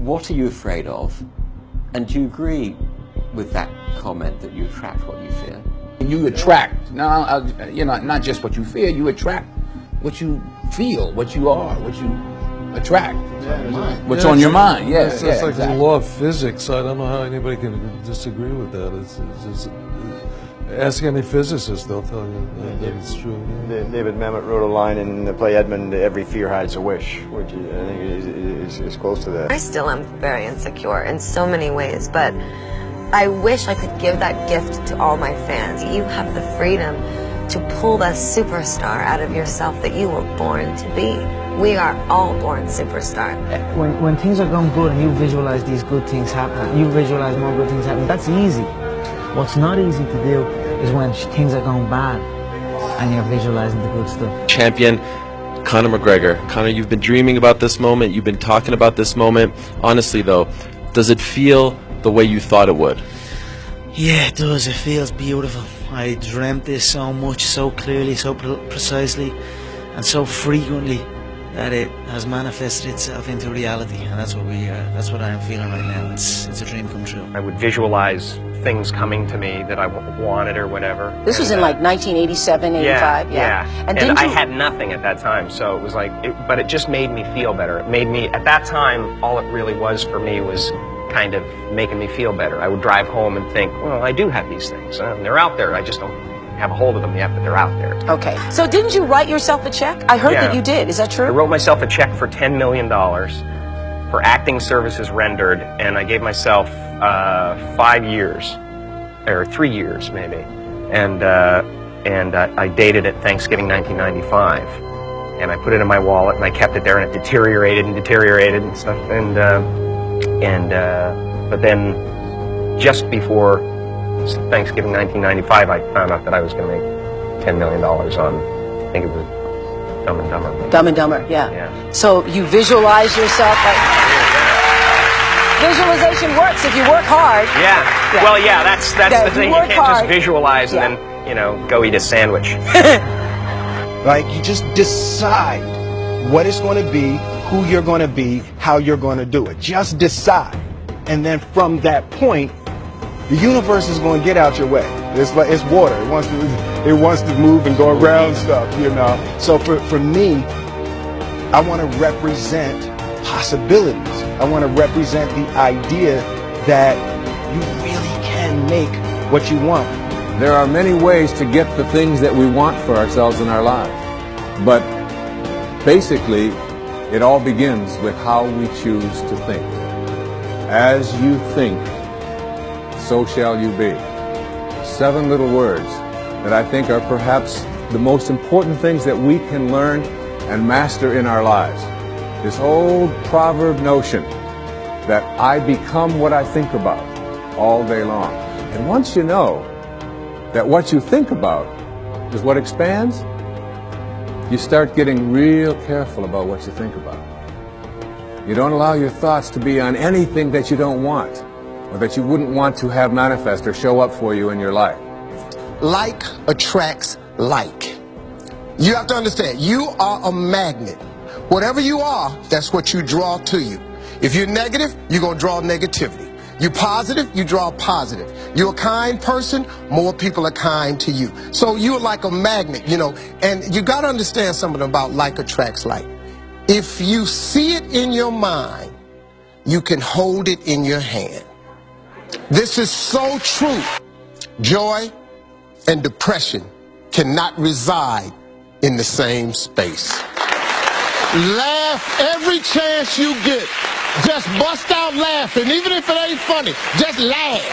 What are you afraid of? And do you agree with that comment that you attract what you fear? You attract, not just what you fear, you attract what you feel, what you are, what you attract. What's on your mind, It's like exactly. the law of physics. I don't know how anybody can disagree with that. It's just, ask any physicist, they'll tell you that it's true. David Mamet wrote a line in the play Edmund, "Every fear hides a wish," which I think is close to that. I still am very insecure in so many ways, but I wish I could give that gift to all my fans. You have the freedom to pull that superstar out of yourself that you were born to be. We are all born superstars. When things are going good and you visualize these good things happening, you visualize more good things happening, that's easy. What's not easy to do is when things are going bad and you're visualizing the good stuff. Champion Conor McGregor. Conor, you've been dreaming about this moment, you've been talking about this moment. Honestly though, does it feel the way you thought it would? Yeah, it does. It feels beautiful. I dreamt this so much, so clearly, so precisely, and so frequently that it has manifested itself into reality, and that's what I am feeling right now. It's a dream come true. I would visualize things coming to me that I wanted or whatever. This was in like 1987, 85, yeah. And I had nothing at that time, so it was like, but it just made me feel better. It made me, at that time, all it really was for me was kind of making me feel better. I would drive home and think, well, I do have these things. They're out there. I just don't have a hold of them yet, but they're out there. Okay. So didn't you write yourself a check? I heard that you did. Is that true? I wrote myself a check for $10 million for acting services rendered, and I gave myself 5 years, or 3 years maybe, and I dated it Thanksgiving 1995, and I put it in my wallet and I kept it there, and it deteriorated and stuff, but then just before Thanksgiving 1995, I found out that I was going to make $10 million on, I think it was Dumb and Dumber. Dumb and Dumber, yeah. So you visualize yourself like... Visualization works if you work hard. Yeah. Well, yeah, that's the thing. You can't just visualize and then, go eat a sandwich. Like, you just decide what it's going to be, who you're going to be, how you're going to do it. Just decide. And then from that point, the universe is going to get out your way. It's like, it's water. It wants to move and go around stuff, So for me, I want to represent possibilities. I want to represent the idea that you really can make what you want. There are many ways to get the things that we want for ourselves in our lives. But basically, it all begins with how we choose to think. As you think, so shall you be. 7 little words that I think are perhaps the most important things that we can learn and master in our lives. This old proverb notion that I become what I think about all day long. And once you know that what you think about is what expands, you start getting real careful about what you think about. You don't allow your thoughts to be on anything that you don't want, or that you wouldn't want to have manifest or show up for you in your life. Like attracts like. You have to understand, you are a magnet. Whatever you are, that's what you draw to you. If you're negative, you're going to draw negativity. You're positive, you draw positive. You're a kind person, more people are kind to you. So you're like a magnet, and you got to understand something about like attracts like. If you see it in your mind, you can hold it in your hand. This is so true. Joy and depression cannot reside in the same space. Laugh every chance you get. Just bust out laughing, even if it ain't funny. Just laugh.